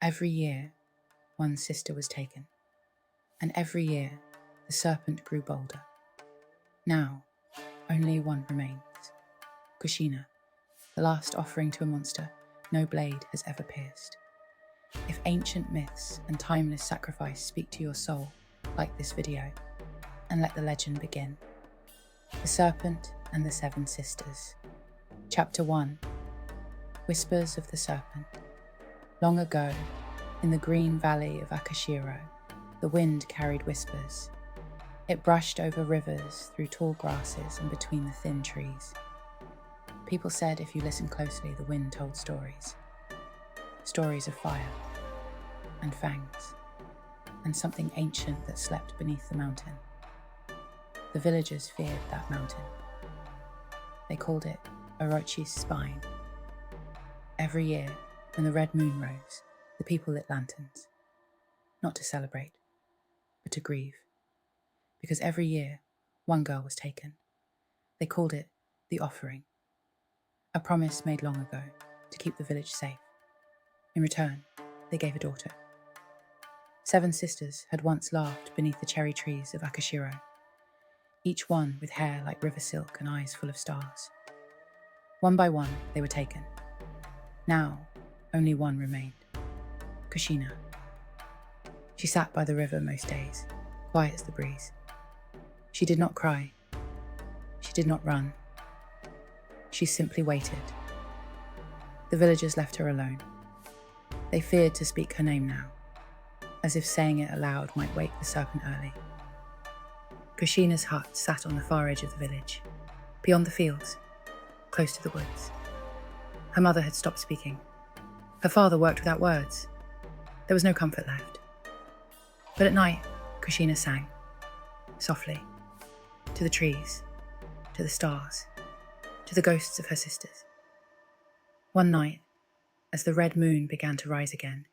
Every year, one sister was taken, and every year the serpent grew bolder. Now, only one remains, Kushina, the last offering to a monster no blade has ever pierced. If ancient myths and timeless sacrifice speak to your soul, like this video, and let the legend begin. The Serpent and the Seven Sisters. Chapter 1. Whispers of the Serpent. Long ago, in the green valley of Akashiro, the wind carried whispers. It brushed over rivers, through tall grasses and between the thin trees. People said if you listened closely, the wind told stories. Stories of fire, and fangs, and something ancient that slept beneath the mountain. The villagers feared that mountain. They called it Orochi's spine. Every year, when the red moon rose, the people lit lanterns. Not to celebrate, but to grieve. Because every year, one girl was taken. They called it the offering. A promise made long ago to keep the village safe. In return, they gave a daughter. 7 sisters had once laughed beneath the cherry trees of Akashiro, each one with hair like river silk and eyes full of stars. One by one, they were taken. Now, only one remained, Kushina. She sat by the river most days, quiet as the breeze. She did not cry. She did not run. She simply waited. The villagers left her alone. They feared to speak her name now, as if saying it aloud might wake the serpent early. Kushina's hut sat on the far edge of the village, beyond the fields, close to the woods. Her mother had stopped speaking. Her father worked without words. There was no comfort left. But at night, Kushina sang, softly, to the trees, to the stars, to the ghosts of her sisters. One night, as the red moon began to rise again,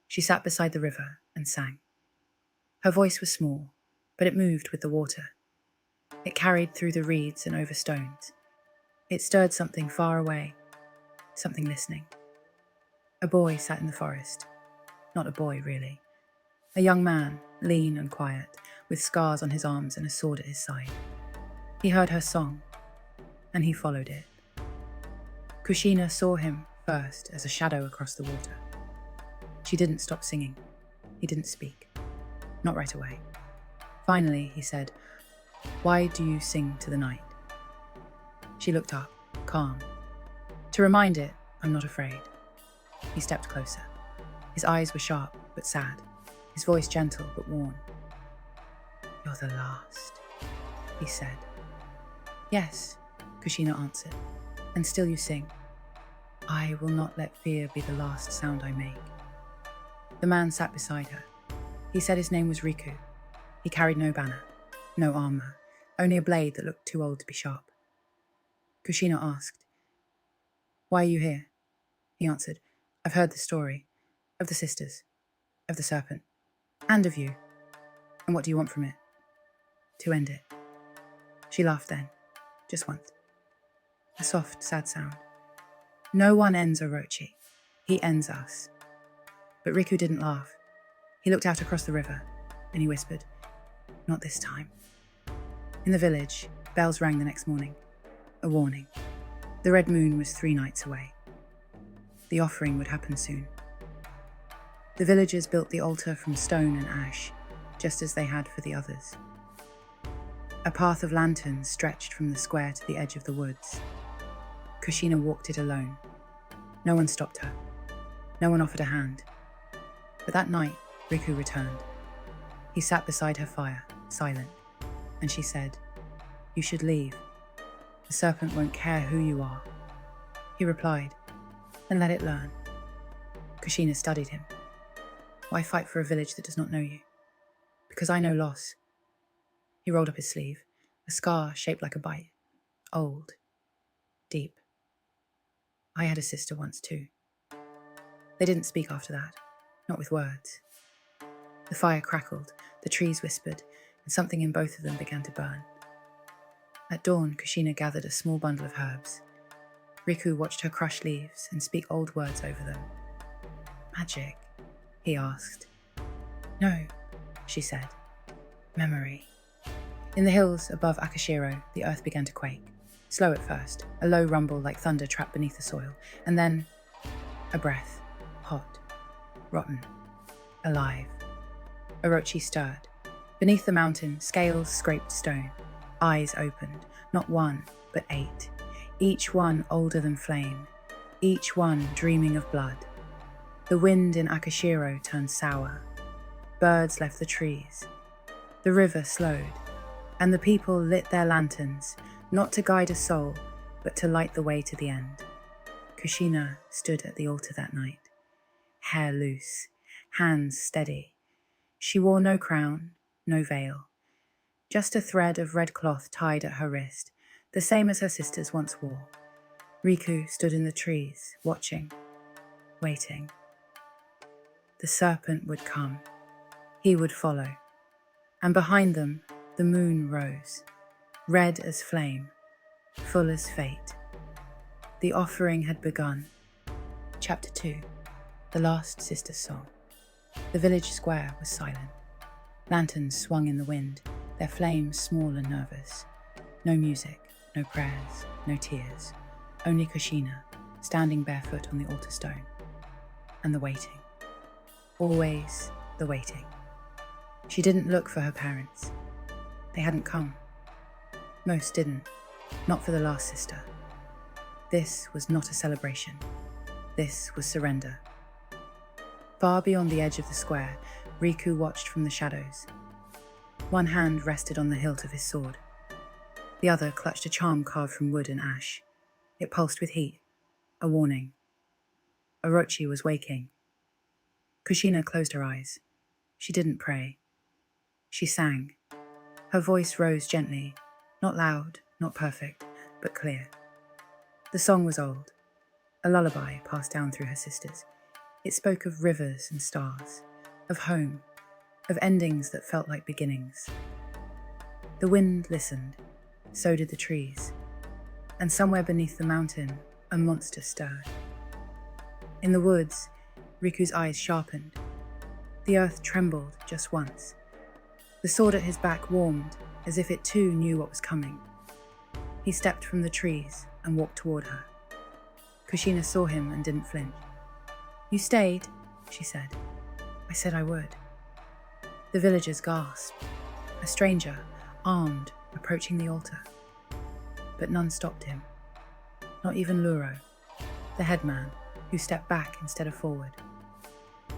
she sat beside the river and sang. Her voice was small, but it moved with the water. It carried through the reeds and over stones. It stirred something far away, something listening. A boy sat in the forest. Not a boy, really. A young man, lean and quiet, with scars on his arms and a sword at his side. He heard her song, and he followed it. Kushina saw him first as a shadow across the water. She didn't stop singing. He didn't speak. Not right away. Finally, he said, "Why do you sing to the night?" She looked up, calm. To remind it, "I'm not afraid." He stepped closer. His eyes were sharp, but sad. His voice gentle, but worn. "You're the last," he said. "Yes," Kushina answered. "And still you sing." "I will not let fear be the last sound I make." The man sat beside her. He said his name was Riku. He carried no banner, no armor, only a blade that looked too old to be sharp. Kushina asked, "Why are you here?" He answered, "I've heard the story, of the sisters, of the serpent, and of you. And what do you want from it?" "To end it." She laughed then, just once. A soft, sad sound. "No one ends Orochi. He ends us." But Riku didn't laugh. He looked out across the river, and he whispered, "Not this time." In the village, bells rang the next morning. A warning. The red moon was 3 nights away. The offering would happen soon. The villagers built the altar from stone and ash, just as they had for the others. A path of lanterns stretched from the square to the edge of the woods. Kushina walked it alone. No one stopped her. No one offered a hand. But that night, Riku returned. He sat beside her fire, silent, and she said, "You should leave. The serpent won't care who you are." He replied, "Then let it learn." Kushina studied him. "Why fight for a village that does not know you?" "Because I know loss." He rolled up his sleeve, a scar shaped like a bite. Old. Deep. "I had a sister once too." They didn't speak after that, not with words. The fire crackled, the trees whispered, and something in both of them began to burn. At dawn, Kushina gathered a small bundle of herbs. Riku watched her crush leaves and speak old words over them. Magic? He asked. No, she said. Memory. In the hills above Akashiro, the earth began to quake. Slow at first, a low rumble like thunder trapped beneath the soil, and then a breath, hot, rotten, alive. Orochi stirred. Beneath the mountain, scales scraped stone. Eyes opened, not one, but 8. Each one older than flame. Each one dreaming of blood. The wind in Akashiro turned sour. Birds left the trees. The river slowed, and the people lit their lanterns, not to guide a soul, but to light the way to the end. Kushina stood at the altar that night, hair loose, hands steady. She wore no crown, no veil, just a thread of red cloth tied at her wrist, the same as her sisters once wore. Riku stood in the trees, watching, waiting. The serpent would come. He would follow. And behind them, the moon rose, red as flame, full as fate. The offering had begun. Chapter 2. The Last Sister's Song. The village square was silent. Lanterns swung in the wind, their flames small and nervous. No music, no prayers, no tears. Only Kushina, standing barefoot on the altar stone. And the waiting. Always the waiting. She didn't look for her parents. They hadn't come. Most didn't, not for the last sister. This was not a celebration. This was surrender. Far beyond the edge of the square, Riku watched from the shadows. One hand rested on the hilt of his sword. The other clutched a charm carved from wood and ash. It pulsed with heat, a warning. Orochi was waking. Kushina closed her eyes. She didn't pray. She sang. Her voice rose gently, not loud, not perfect, but clear. The song was old, a lullaby passed down through her sisters. It spoke of rivers and stars, of home, of endings that felt like beginnings. The wind listened, so did the trees, and somewhere beneath the mountain, a monster stirred. In the woods, Riku's eyes sharpened. The earth trembled just once. The sword at his back warmed, as if it too knew what was coming. He stepped from the trees and walked toward her. Kushina saw him and didn't flinch. "You stayed," she said. "I said I would." The villagers gasped. A stranger, armed, approaching the altar. But none stopped him. Not even Luro, the headman, who stepped back instead of forward.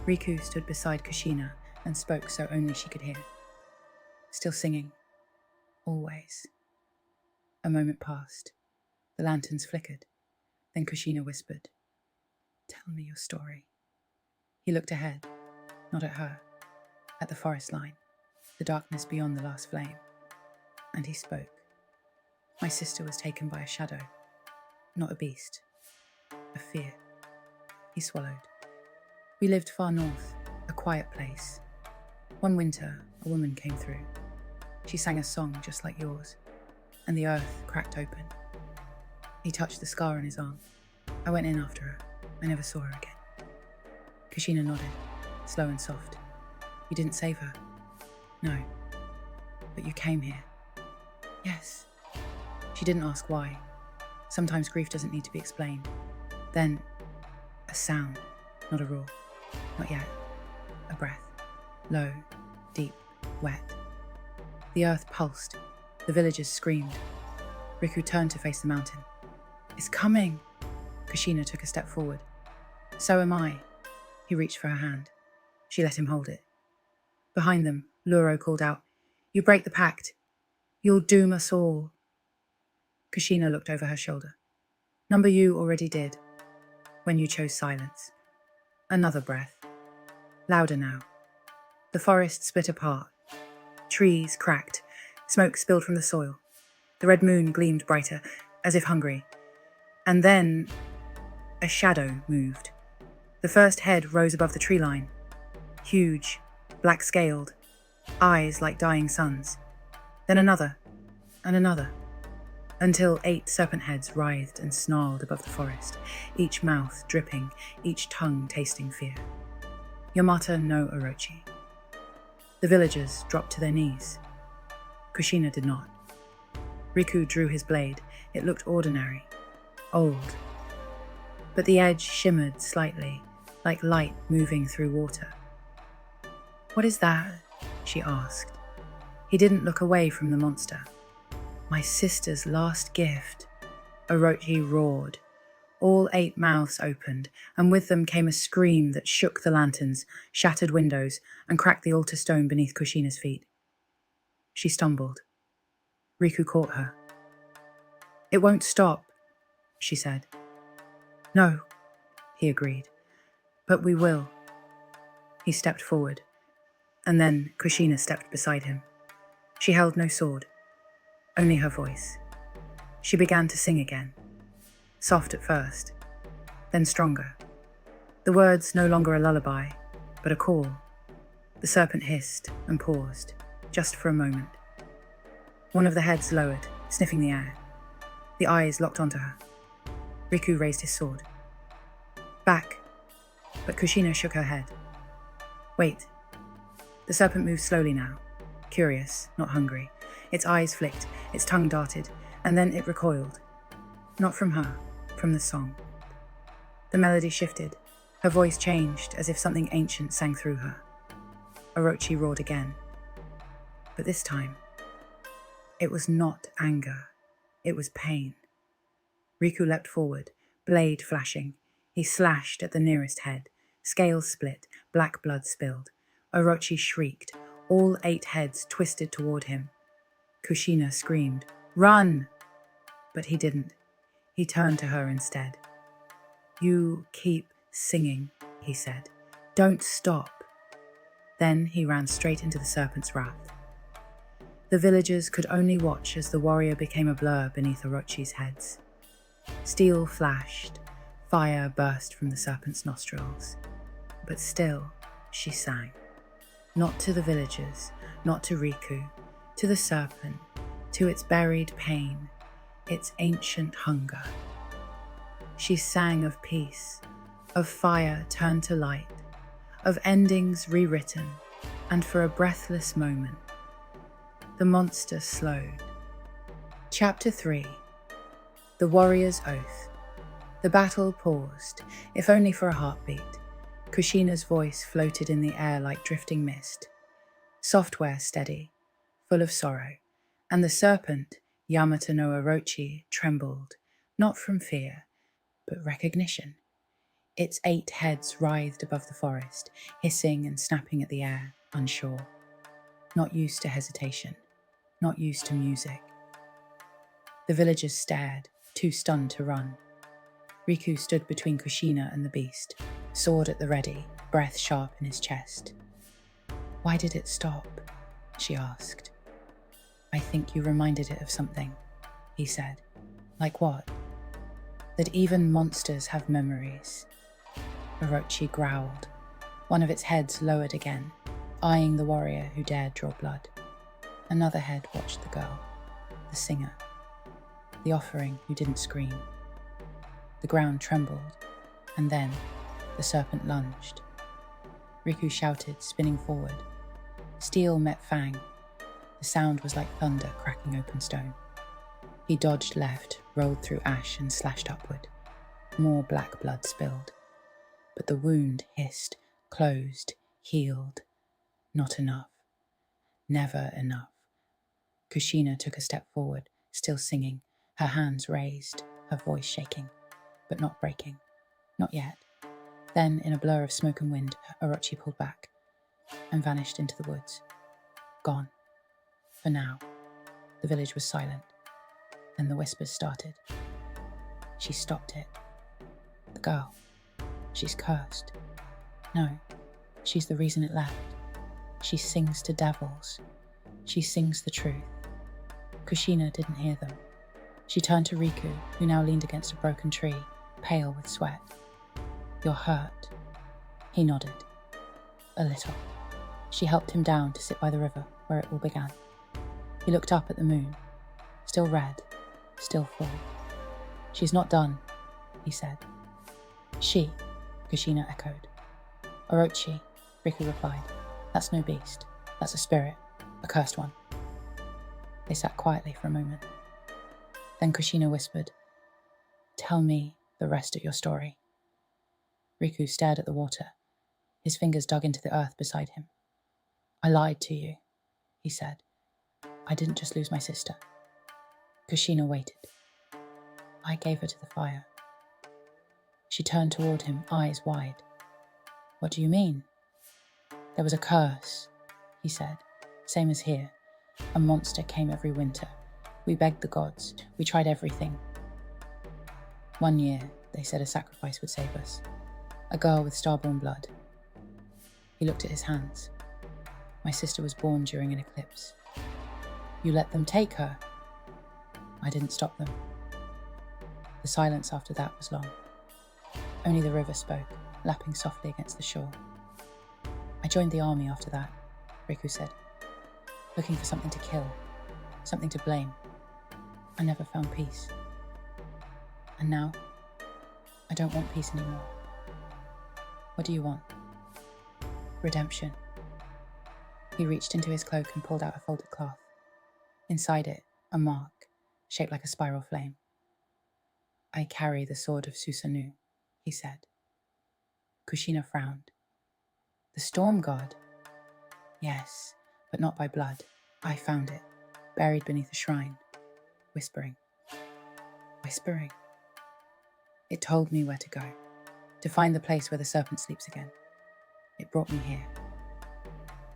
Riku stood beside Kushina and spoke so only she could hear. Still singing. Always. A moment passed. The lanterns flickered. Then Kushina whispered, "Tell me your story." He looked ahead, not at her, at the forest line, the darkness beyond the last flame. And he spoke. "My sister was taken by a shadow, not a beast, a fear." He swallowed. "We lived far north, a quiet place. One winter, a woman came through. She sang a song just like yours, and the earth cracked open." He touched the scar on his arm. "I went in after her. I never saw her again." Kushina nodded, slow and soft. "You didn't save her?" "No. But you came here." "Yes." She didn't ask why. Sometimes grief doesn't need to be explained. Then, a sound, not a roar. Not yet. A breath. Low, deep, wet. The earth pulsed. The villagers screamed. Riku turned to face the mountain. "It's coming!" Kushina took a step forward. "So am I." He reached for her hand. She let him hold it. Behind them, Luro called out, "You break the pact. You'll doom us all." Kushina looked over her shoulder. "Number you already did, when you chose silence." Another breath. Louder now. The forest split apart. Trees cracked. Smoke spilled from the soil. The red moon gleamed brighter, as if hungry. And then a shadow moved. The first head rose above the tree line. Huge, black-scaled, eyes like dying suns. Then another, and another, until 8 serpent heads writhed and snarled above the forest, each mouth dripping, each tongue tasting fear. Yamata no Orochi. The villagers dropped to their knees. Kushina did not. Riku drew his blade. It looked ordinary, old. But the edge shimmered slightly, like light moving through water. "What is that?" she asked. He didn't look away from the monster. "My sister's last gift," Orochi roared. All 8 mouths opened, and with them came a scream that shook the lanterns, shattered windows, and cracked the altar stone beneath Kushina's feet. She stumbled. Riku caught her. "It won't stop," she said. "No," he agreed, "but we will." He stepped forward, and then Kushina stepped beside him. She held no sword, only her voice. She began to sing again, soft at first, then stronger. The words no longer a lullaby, but a call. The serpent hissed and paused, just for a moment. One of the heads lowered, sniffing the air. The eyes locked onto her. Riku raised his sword. "Back," but Kushina shook her head. "Wait." The serpent moved slowly now, curious, not hungry. Its eyes flicked, its tongue darted, and then it recoiled. Not from her, from the song. The melody shifted. Her voice changed, as if something ancient sang through her. Orochi roared again. But this time, it was not anger. It was pain. Riku leapt forward, blade flashing. He slashed at the nearest head. Scales split, black blood spilled. Orochi shrieked. All 8 heads twisted toward him. Kushina screamed, "Run!" But he didn't. He turned to her instead. "You keep singing," he said. "Don't stop." Then he ran straight into the serpent's wrath. The villagers could only watch as the warrior became a blur beneath Orochi's heads. Steel flashed, fire burst from the serpent's nostrils. But still, she sang. Not to the villagers, not to Riku, to the serpent, to its buried pain, its ancient hunger. She sang of peace, of fire turned to light, of endings rewritten, and for a breathless moment, the monster slowed. Chapter 3. The Warrior's Oath. The battle paused, if only for a heartbeat. Kushina's voice floated in the air like drifting mist. Software steady, full of sorrow, and the serpent, Yamata no Orochi, trembled, not from fear, but recognition. Its 8 heads writhed above the forest, hissing and snapping at the air, unsure. Not used to hesitation, not used to music. The villagers stared, too stunned to run. Riku stood between Kushina and the beast, sword at the ready, breath sharp in his chest. "Why did it stop?" she asked. "I think you reminded it of something," he said. "Like what?" "That even monsters have memories." Orochi growled. One of its heads lowered again, eyeing the warrior who dared draw blood. Another head watched the girl, the singer, the offering who didn't scream. The ground trembled, and then the serpent lunged. Riku shouted, spinning forward. Steel met fang. The sound was like thunder cracking open stone. He dodged left, rolled through ash, and slashed upward. More black blood spilled. But the wound hissed, closed, healed. Not enough. Never enough. Kushina took a step forward, still singing, her hands raised, her voice shaking, but not breaking. Not yet. Then, in a blur of smoke and wind, Orochi pulled back and vanished into the woods. Gone. For now. The village was silent. Then the whispers started. She stopped it. The girl. She's cursed. No, she's the reason it left. She sings to devils. She sings the truth. Kushina didn't hear them. She turned to Riku, who now leaned against a broken tree, pale with sweat. "You're hurt." He nodded. A little. She helped him down to sit by the river, where it all began. He looked up at the moon. Still red, still full. "She's not done," he said. "She," Kushina echoed. "Orochi, Riku replied. That's no beast. That's a spirit. A cursed one. They sat quietly for a moment. Then Kushina whispered, Tell me the rest of your story. Riku stared at the water. His fingers dug into the earth beside him. I lied to you, he said. I didn't just lose my sister. Kushina waited. I gave her to the fire. She turned toward him, eyes wide. What do you mean? There was a curse, he said. Same as here. A monster came every winter. We begged the gods. We tried everything. One year, they said a sacrifice would save us. A girl with starborn blood. He looked at his hands. My sister was born during an eclipse. You let them take her? I didn't stop them. The silence after that was long. Only the river spoke, lapping softly against the shore. I joined the army after that, Riku said, looking for something to kill, something to blame. I never found peace. And now, I don't want peace anymore. What do you want? Redemption. He reached into his cloak and pulled out a folded cloth. Inside it, a mark, shaped like a spiral flame. I carry the sword of Susanoo, he said. Kushina frowned. The storm god? Yes, but not by blood. I found it, buried beneath a shrine, whispering. Whispering? It told me where to go, to find the place where the serpent sleeps again. It brought me here.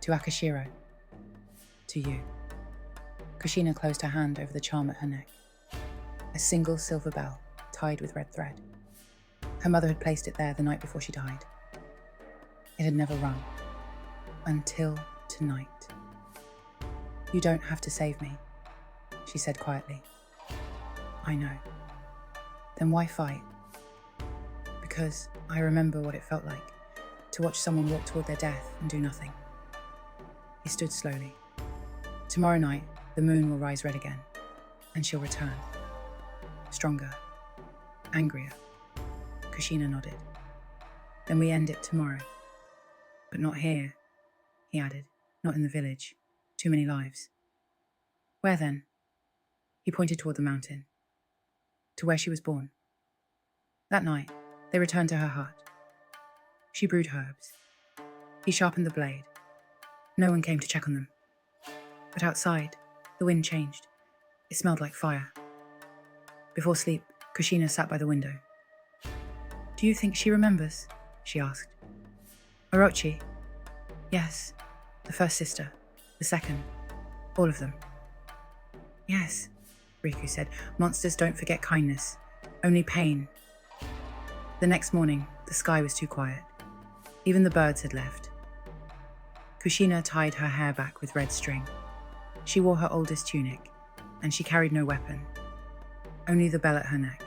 To Akashiro. To you. Kushina closed her hand over the charm at her neck. A single silver bell, tied with red thread. Her mother had placed it there the night before she died. It had never rung. Until tonight. You don't have to save me, she said quietly. I know. Then why fight? Because I remember what it felt like to watch someone walk toward their death and do nothing. He stood slowly. Tomorrow night, the moon will rise red again, and she'll return. Stronger. Angrier. Kushina nodded. Then we end it tomorrow. But not here, he added. Not in the village. Too many lives. Where then? He pointed toward the mountain. To where she was born. That night, they returned to her hut. She brewed herbs. He sharpened the blade. No one came to check on them. But outside, the wind changed. It smelled like fire. Before sleep, Kushina sat by the window. Do you think she remembers? She asked. Orochi? Yes. The first sister. The second. All of them. Yes, Riku said. Monsters don't forget kindness. Only pain. The next morning, the sky was too quiet. Even the birds had left. Kushina tied her hair back with red string. She wore her oldest tunic, and she carried no weapon. Only the bell at her neck.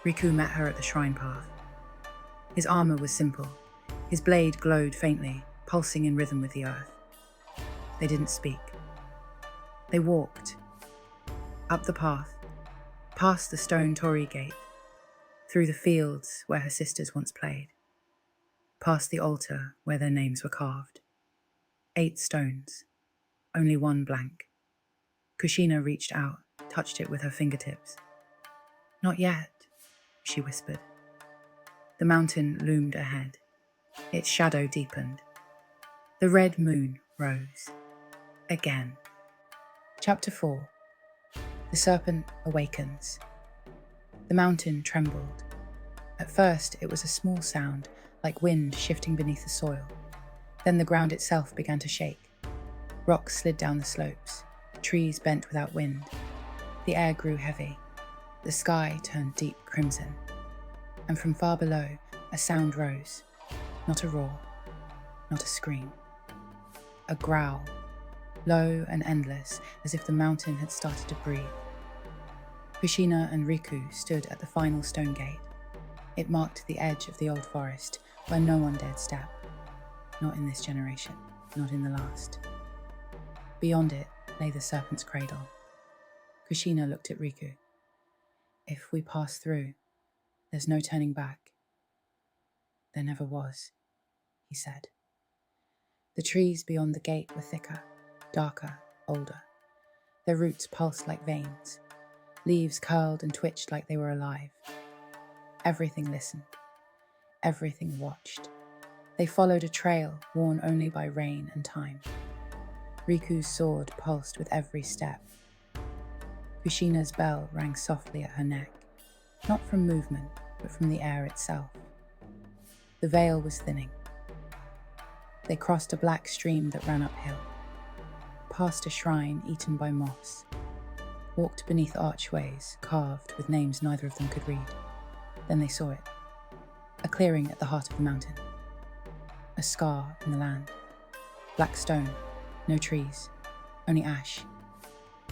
Riku met her at the shrine path. His armor was simple. His blade glowed faintly, pulsing in rhythm with the earth. They didn't speak. They walked. Up the path, past the stone torii gate, through the fields where her sisters once played, past the altar where their names were carved. 8 stones, only one blank. Kushina reached out, touched it with her fingertips. Not yet, she whispered. The mountain loomed ahead. Its shadow deepened. The red moon rose. Again. Chapter 4. The Serpent Awakens. The mountain trembled. At first, it was a small sound, like wind shifting beneath the soil. Then the ground itself began to shake. Rocks slid down the slopes. Trees bent without wind. The air grew heavy. The sky turned deep crimson. And from far below, a sound rose. Not a roar. Not a scream. A growl. Low and endless, as if the mountain had started to breathe. Kushina and Riku stood at the final stone gate. It marked the edge of the old forest, where no one dared step. Not in this generation, not in the last. Beyond it lay the serpent's cradle. Kushina looked at Riku. If we pass through, there's no turning back. There never was, he said. The trees beyond the gate were thicker, darker, older. Their roots pulsed like veins. Leaves curled and twitched like they were alive. Everything listened. Everything watched. They followed a trail worn only by rain and time. Riku's sword pulsed with every step. Kushina's bell rang softly at her neck, not from movement, but from the air itself. The veil was thinning. They crossed a black stream that ran uphill, past a shrine eaten by moss, walked beneath archways carved with names neither of them could read. Then they saw it, a clearing at the heart of the mountain, a scar in the land, black stone, no trees, only ash,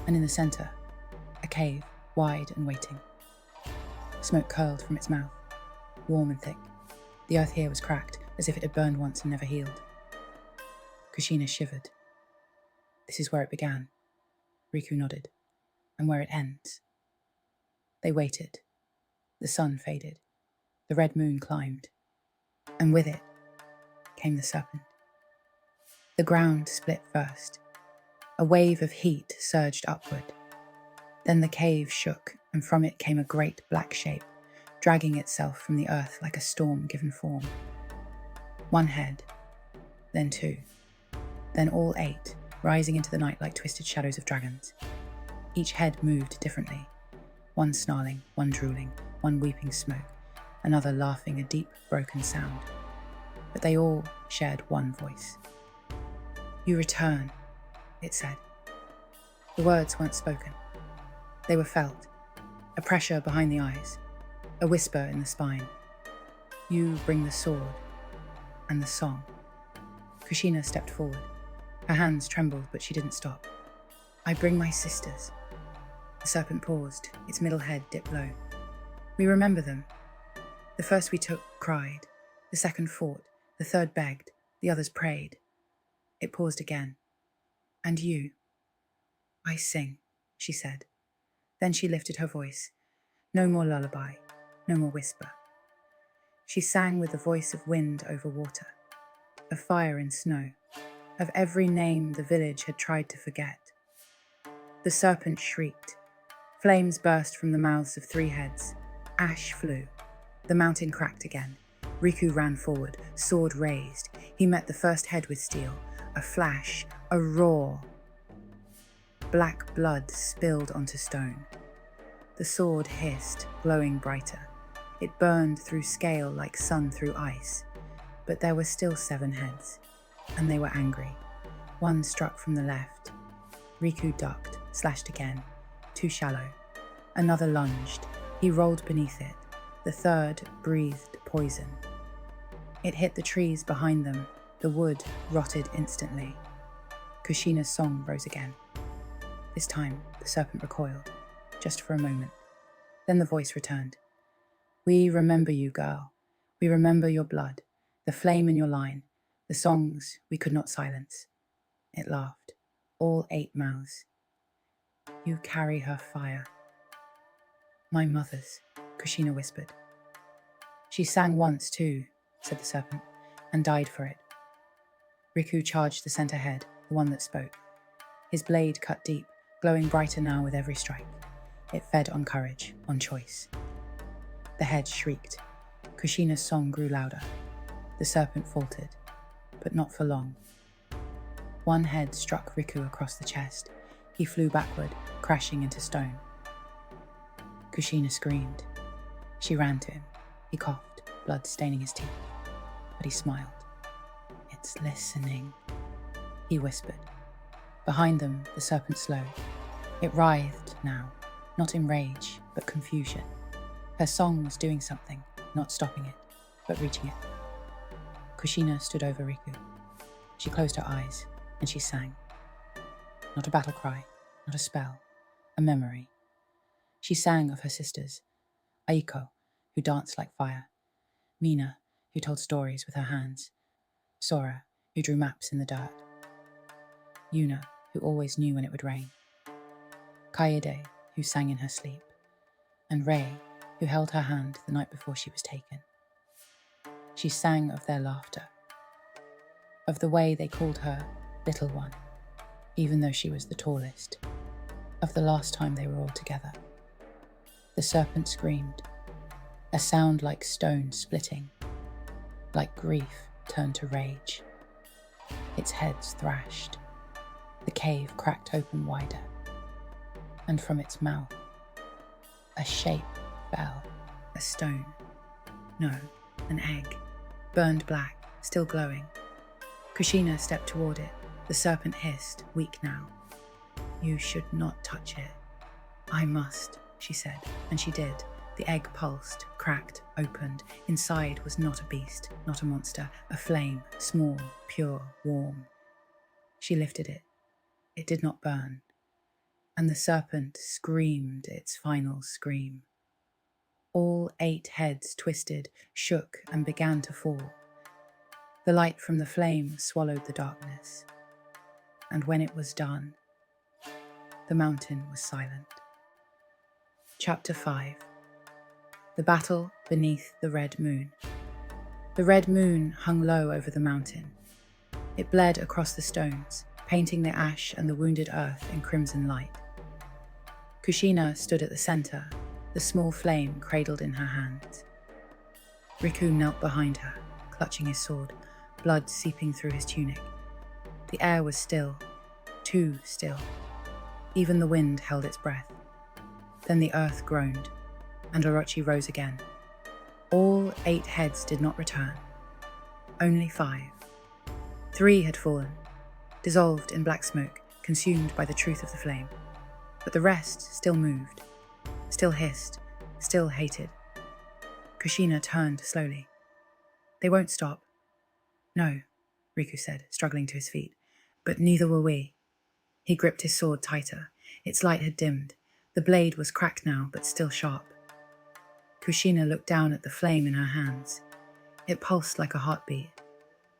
and in the center, a cave, wide and waiting. Smoke curled from its mouth, warm and thick. The earth here was cracked, as if it had burned once and never healed. Kushina shivered. This is where it began. Riku nodded. And where it ends. They waited. The sun faded. The red moon climbed. And with it came the serpent. The ground split first. A wave of heat surged upward. Then the cave shook, and from it came a great black shape, dragging itself from the earth like a storm given form. One head, then two, then all 8, rising into the night like twisted shadows of dragons. Each head moved differently, one snarling, one drooling, one weeping smoke, another laughing a deep, broken sound. But they all shared one voice. "You return," it said. The words weren't spoken. They were felt, a pressure behind the eyes, a whisper in the spine. "You bring the sword and the song." Kushina stepped forward. Her hands trembled, but she didn't stop. "I bring my sisters." The serpent paused, its middle head dipped low. "We remember them. The first we took cried, the second fought, the third begged, the others prayed." It paused again. "And you?" "I sing," she said. Then she lifted her voice. No more lullaby, no more whisper. She sang with the voice of wind over water, of fire in snow, of every name the village had tried to forget. The serpent shrieked. Flames burst from the mouths of 3 heads. Ash flew. The mountain cracked again. Riku ran forward, sword raised. He met the first head with steel. A flash, a roar. Black blood spilled onto stone. The sword hissed, glowing brighter. It burned through scale like sun through ice. But there were still 7 heads, and they were angry. One struck from the left. Riku ducked, slashed again. Too shallow. Another lunged. He rolled beneath it. The third breathed poison. It hit the trees behind them. The wood rotted instantly. Kushina's song rose again. This time, the serpent recoiled, just for a moment. Then the voice returned. "We remember you, girl. We remember your blood, the flame in your line, the songs we could not silence." It laughed, all 8 mouths. "You carry her fire." "My mother's," Kushina whispered. "She sang once too," said the serpent, "and died for it." Riku charged the center head, the one that spoke. His blade cut deep, glowing brighter now with every strike. It fed on courage, on choice. The head shrieked. Kushina's song grew louder. The serpent faltered, but not for long. One head struck Riku across the chest. He flew backward, crashing into stone. Kushina screamed. She ran to him. He coughed, blood staining his teeth. But he smiled. "It's listening," he whispered. Behind them, the serpent slowed. It writhed now, not in rage, but confusion. Her song was doing something, not stopping it, but reaching it. Kushina stood over Riku. She closed her eyes, and she sang. Not a battle cry, not a spell, a memory. She sang of her sisters, Aiko, who danced like fire, Mina, who told stories with her hands, Sora, who drew maps in the dirt, Yuna, who always knew when it would rain, Kaede, who sang in her sleep, and Rei, who held her hand the night before she was taken. She sang of their laughter. of the way they called her Little One, even though she was the tallest, of the last time they were all together. The serpent screamed, a sound like stone splitting, like grief turned to rage. Its heads thrashed. The cave cracked open wider, and from its mouth, a shape fell, a stone. No, an egg, burned black, still glowing. Kushina stepped toward it. The serpent hissed, weak now. "You should not touch it." "I must," she said, and she did. The egg pulsed, cracked, opened. Inside was not a beast, not a monster, a flame, small, pure, warm. She lifted it. It did not burn, and the serpent screamed its final scream. All 8 heads twisted, shook, and began to fall. The light from the flame swallowed the darkness, and when it was done, the mountain was silent. Chapter 5. The Battle Beneath the Red Moon. The red moon hung low over the mountain. It bled across the stones, painting the ash and the wounded earth in crimson light. Kushina stood at the center, the small flame cradled in her hands. Riku knelt behind her, clutching his sword, blood seeping through his tunic. The air was still, too still. Even the wind held its breath. Then the earth groaned, and Orochi rose again. All 8 heads did not return. Only 5. 3 had fallen, dissolved in black smoke, consumed by the truth of the flame. But the rest still moved, still hissed, still hated. Kushina turned slowly. "They won't stop." "No," Riku said, struggling to his feet. "But neither will we." He gripped his sword tighter. Its light had dimmed. The blade was cracked now, but still sharp. Kushina looked down at the flame in her hands. It pulsed like a heartbeat.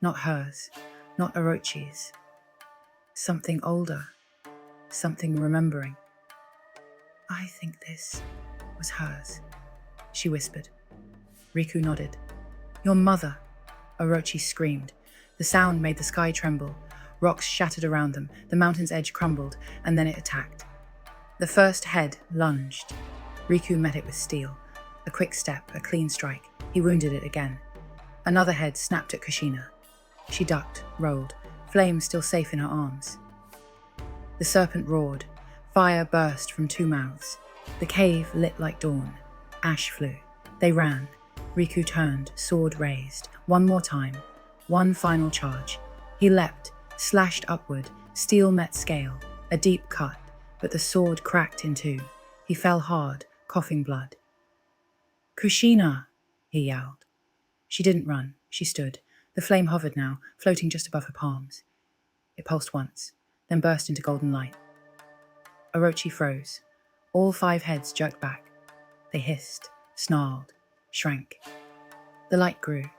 Not hers, not Orochi's. Something older, something remembering. "I think this was hers," she whispered. Riku nodded. "Your mother," Orochi screamed. The sound made the sky tremble. Rocks shattered around them, the mountain's edge crumbled, and then it attacked. The first head lunged. Riku met it with steel. A quick step, a clean strike. He wounded it again. Another head snapped at Kushina. She ducked, rolled, flame still safe in her arms. The serpent roared. Fire burst from 2 mouths. The cave lit like dawn. Ash flew. They ran. Riku turned, sword raised. One more time. One final charge. He leapt, slashed upward. Steel met scale. A deep cut, but the sword cracked in 2. He fell hard, coughing blood. "Kushina!" he yelled. She didn't run. She stood. The flame hovered now, floating just above her palms. It pulsed once, then burst into golden light. Orochi froze. All 5 heads jerked back. They hissed, snarled, shrank. The light grew.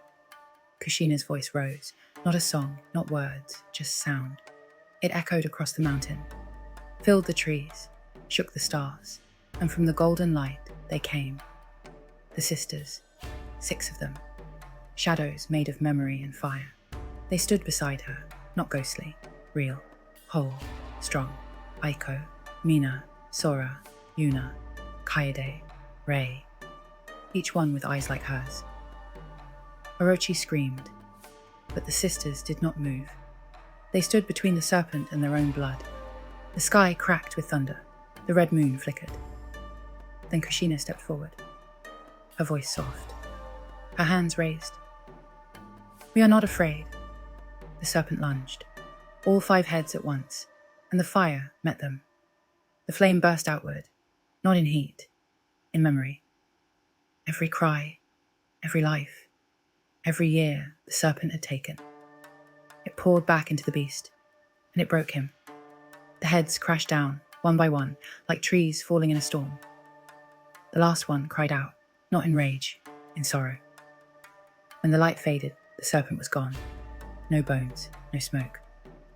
Kushina's voice rose. Not a song, not words, just sound. It echoed across the mountain, filled the trees, shook the stars, and from the golden light they came. The sisters, 6 of them, shadows made of memory and fire. They stood beside her, not ghostly, real, whole, strong. Aiko, Mina, Sora, Yuna, Kaede, Rei, each one with eyes like hers. Orochi screamed, but the sisters did not move. They stood between the serpent and their own blood. The sky cracked with thunder. The red moon flickered. Then Kushina stepped forward, her voice soft, her hands raised. "We are not afraid." The serpent lunged, all 5 heads at once, and the fire met them. The flame burst outward, not in heat, in memory. Every cry, every life, every year the serpent had taken. It poured back into the beast, and it broke him. The heads crashed down, one by one, like trees falling in a storm. The last one cried out, not in rage, in sorrow. When the light faded, the serpent was gone. No bones, no smoke,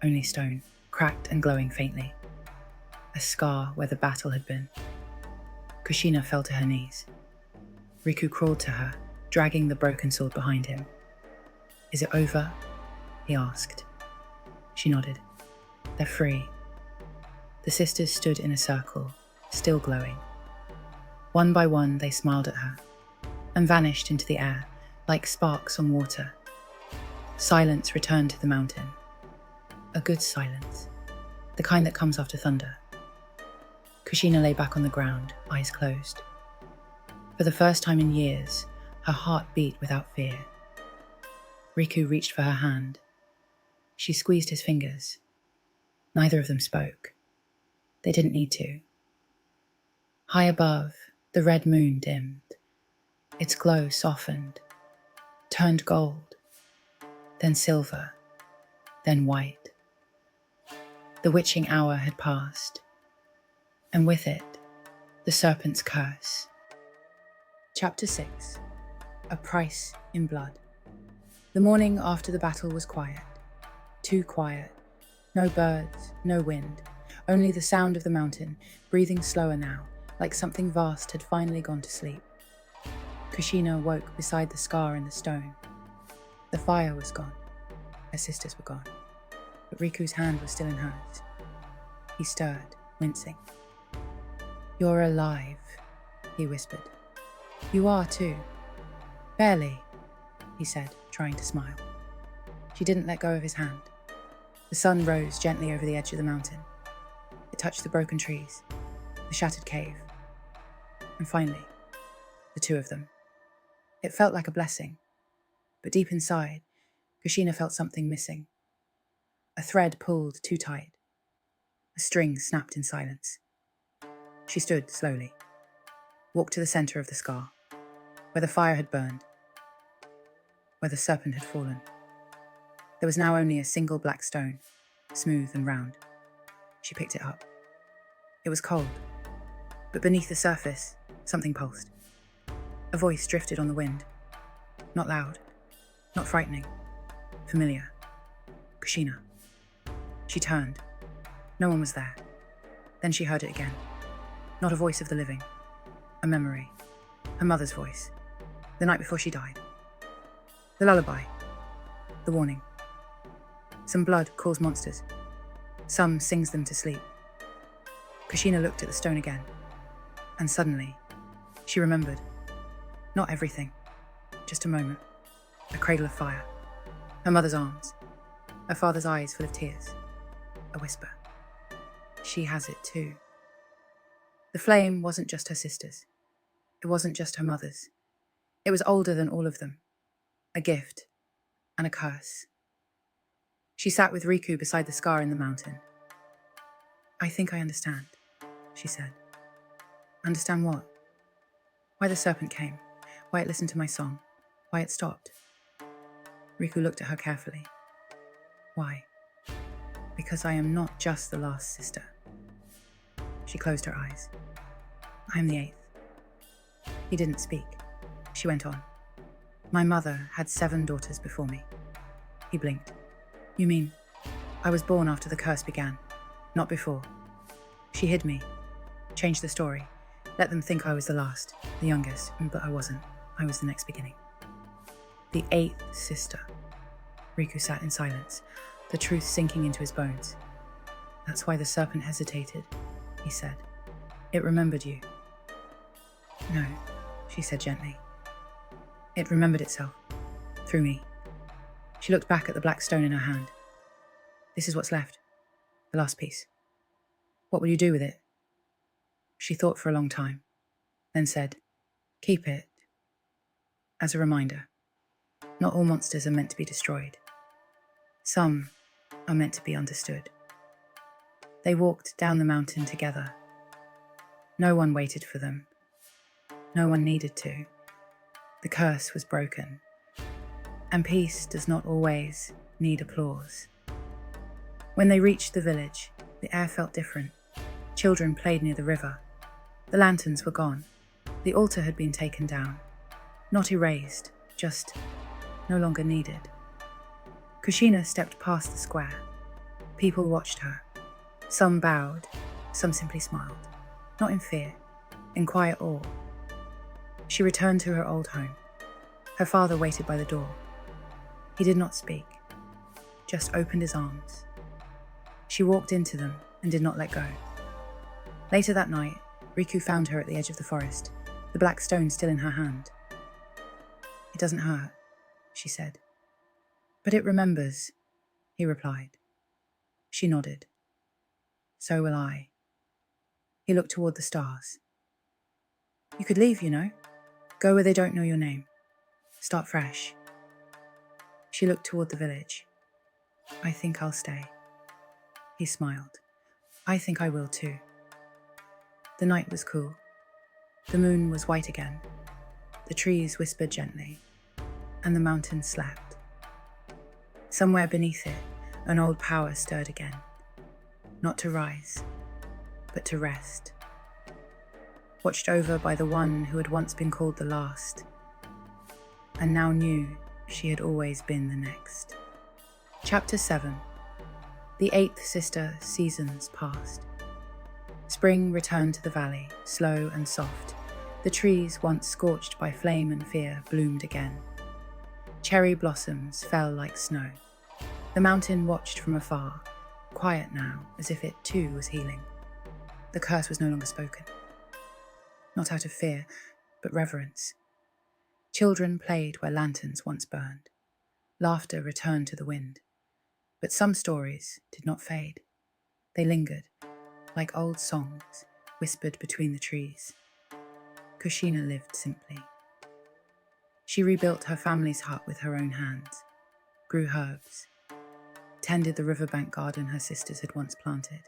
only stone, cracked and glowing faintly. A scar where the battle had been. Kushina fell to her knees. Riku crawled to her, dragging the broken sword behind him. "Is it over?" he asked. She nodded. They're free. The sisters stood in a circle, still glowing. One by one, they smiled at her and vanished into the air like sparks on water. Silence returned to the mountain. A good silence, the kind that comes after thunder. Kushina lay back on the ground, eyes closed. For the first time in years, her heart beat without fear. Riku reached for her hand. She squeezed his fingers. Neither of them spoke. They didn't need to. High above, the red moon dimmed. Its glow softened, turned gold, then silver, then white. The witching hour had passed, and with it, the serpent's curse. Chapter 6. A Price in Blood. The morning after the battle was quiet. Too quiet. No birds, no wind, only the sound of the mountain, breathing slower now, like something vast had finally gone to sleep. Kushina woke beside the scar in the stone. The fire was gone. Her sisters were gone. But Riku's hand was still in hers. He stirred, wincing. "You're alive," he whispered. "You are too." "Barely," he said, trying to smile. She didn't let go of his hand. The sun rose gently over the edge of the mountain. It touched the broken trees, the shattered cave, and finally, the two of them. It felt like a blessing, but deep inside, Kushina felt something missing. A thread pulled too tight. A string snapped in silence. She stood slowly, walked to the center of the scar, where the fire had burned, where the serpent had fallen. There was now only a single black stone, smooth and round. She picked it up. It was cold, but beneath the surface, something pulsed. A voice drifted on the wind. Not loud, not frightening, familiar. Kushina. She turned. No one was there. Then she heard it again. Not a voice of the living. A memory. Her mother's voice. The night before she died. The lullaby. The warning. Some blood calls monsters. Some sings them to sleep. Kushina looked at the stone again. And suddenly, she remembered. Not everything. Just a moment. A cradle of fire. Her mother's arms. Her father's eyes full of tears. A whisper. She has it too. The flame wasn't just her sister's. It wasn't just her mother's. It was older than all of them. A gift. And a curse. She sat with Riku beside the scar in the mountain. "I think I understand," she said. "Understand what?" "Why the serpent came. Why it listened to my song. Why it stopped." Riku looked at her carefully. "Why?" "Because I am not just the last sister." She closed her eyes. "I am the 8th. He didn't speak. She went on. "My mother had 7 daughters before me." He blinked. "You mean, I was born after the curse began, not before. She hid me, changed the story, let them think I was the last, the youngest, but I wasn't. I was the next beginning." The 8th sister. Riku sat in silence, the truth sinking into his bones. "That's why the serpent hesitated," he said. "It remembered you." "No," she said gently. "It remembered itself, through me." She looked back at the black stone in her hand. "This is what's left, the last piece. What will you do with it?" She thought for a long time, then said, "Keep it. As a reminder. Not all monsters are meant to be destroyed. Some are meant to be understood." They walked down the mountain together. No one waited for them. No one needed to. The curse was broken. And peace does not always need applause. When they reached the village, the air felt different. Children played near the river. The lanterns were gone. The altar had been taken down. Not erased, just no longer needed. Kushina stepped past the square. People watched her. Some bowed, some simply smiled. Not in fear, in quiet awe. She returned to her old home. Her father waited by the door. He did not speak. just opened his arms. She walked into them and did not let go. Later that night, Riku found her at the edge of the forest, the black stone still in her hand. "It doesn't hurt," she said. "But it remembers," he replied. She nodded. "So will I." He looked toward the stars. "You could leave, you know. Go where they don't know your name. Start fresh." She looked toward the village. "I think I'll stay." He smiled. "I think I will too." The night was cool. The moon was white again. The trees whispered gently, and the mountain slept. Somewhere beneath it, an old power stirred again, not to rise, but to rest. Watched over by the one who had once been called the last, and now knew she had always been the next. Chapter 7. The 8th sister seasons passed. Spring returned to the valley, slow and soft. The trees, once scorched by flame and fear, bloomed again. Cherry blossoms fell like snow. The mountain watched from afar, quiet now, as if it too was healing. The curse was no longer spoken. Not out of fear, but reverence. Children played where lanterns once burned. Laughter returned to the wind. But some stories did not fade. They lingered, like old songs whispered between the trees. Kushina lived simply. She rebuilt her family's hut with her own hands, grew herbs, tended the riverbank garden her sisters had once planted,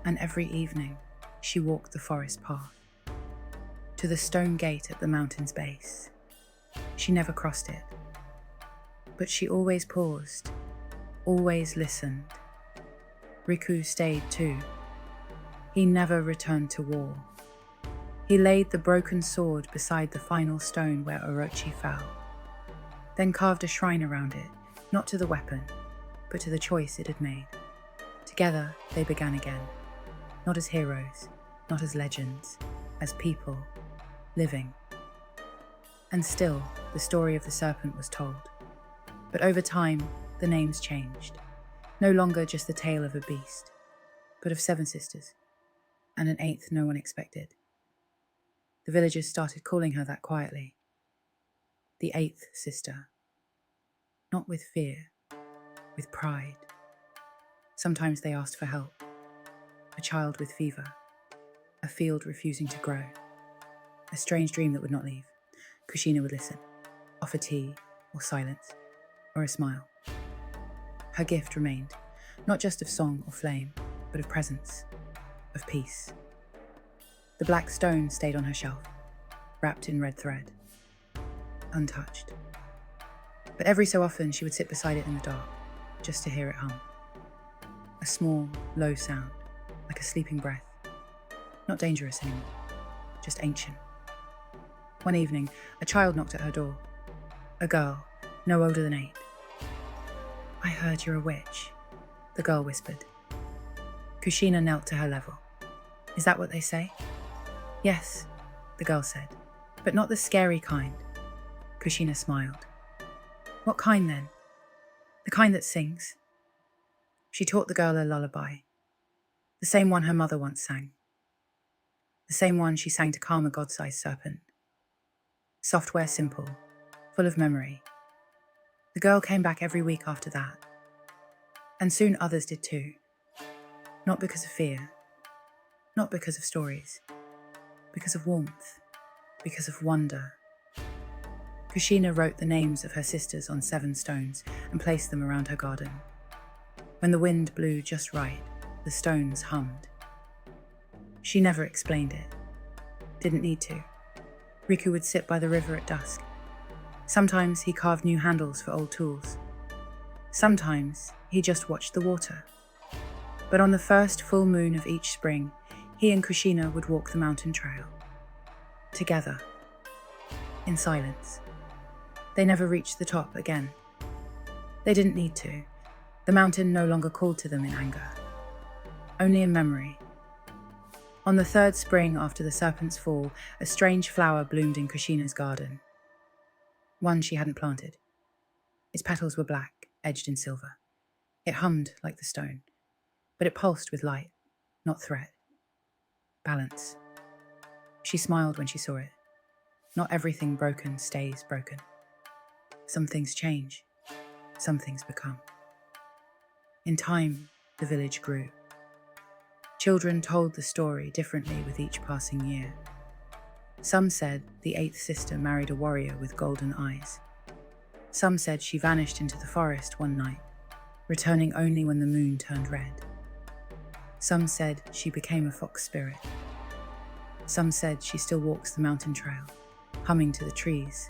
and every evening she walked the forest path to the stone gate at the mountain's base. She never crossed it, but she always paused, always listened. Riku stayed too. He never returned to war. He laid the broken sword beside the final stone where Orochi fell, then carved a shrine around it, not to the weapon, but to the choice it had made. Together, they began again, not as heroes, not as legends, as people, living. And still, the story of the serpent was told. But over time, the names changed. No longer just the tale of a beast, but of 7 sisters, and an 8th no one expected. The villagers started calling her that quietly. The 8th sister. Not with fear, with pride. Sometimes they asked for help. A child with fever. A field refusing to grow. A strange dream that would not leave. Kushina would listen, offer tea, or silence, or a smile. Her gift remained, not just of song or flame, but of presence, of peace. The black stone stayed on her shelf, wrapped in red thread, untouched. But every so often she would sit beside it in the dark, just to hear it hum. A small, low sound, like a sleeping breath. Not dangerous anymore, just ancient. One evening, a child knocked at her door. A girl, no older than 8. "I heard you're a witch," the girl whispered. Kushina knelt to her level. "Is that what they say?" "Yes," the girl said, "but not the scary kind." Kushina smiled. "What kind then?" "The kind that sings." She taught the girl a lullaby, the same one her mother once sang, the same one she sang to calm a god-sized serpent. Software simple, full of memory. The girl came back every week after that, and soon others did too. Not because of fear, not because of stories, because of warmth, because of wonder. Kushina wrote the names of her sisters on 7 stones and placed them around her garden. When the wind blew just right, the stones hummed. She never explained it. Didn't need to. Riku would sit by the river at dusk. Sometimes he carved new handles for old tools. Sometimes he just watched the water. But on the first full moon of each spring, he and Kushina would walk the mountain trail. Together. In silence. They never reached the top again. They didn't need to. The mountain no longer called to them in anger. Only in memory. On the 3rd spring after the serpent's fall, a strange flower bloomed in Kushina's garden. One she hadn't planted. Its petals were black, edged in silver. It hummed like the stone, but it pulsed with light, not threat. Balance. She smiled when she saw it. Not everything broken stays broken. Some things change, some things become. In time, the village grew. Children told the story differently with each passing year. Some said the eighth sister married a warrior with golden eyes. Some said she vanished into the forest one night, returning only when the moon turned red. Some said she became a fox spirit. Some said she still walks the mountain trail, humming to the trees.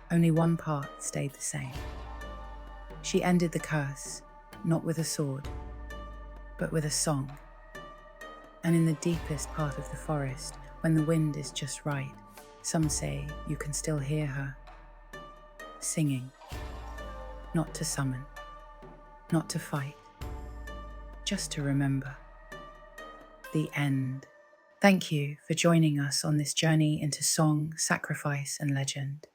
Only one part stayed the same. She ended the curse, not with a sword, but with a song. And in the deepest part of the forest, when the wind is just right, some say you can still hear her, singing, not to summon, not to fight, just to remember. The end. Thank you for joining us on this journey into song, sacrifice, and legend.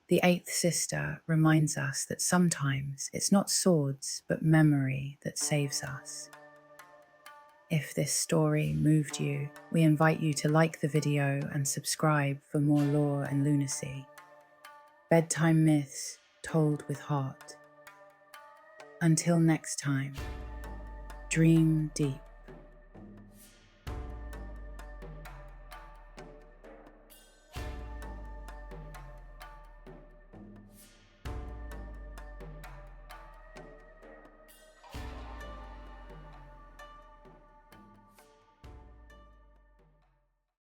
The eighth sister reminds us that sometimes it's not swords, but memory that saves us. If this story moved you, we invite you to like the video and subscribe for more lore and lunacy. Bedtime myths told with heart. Until next time, dream deep.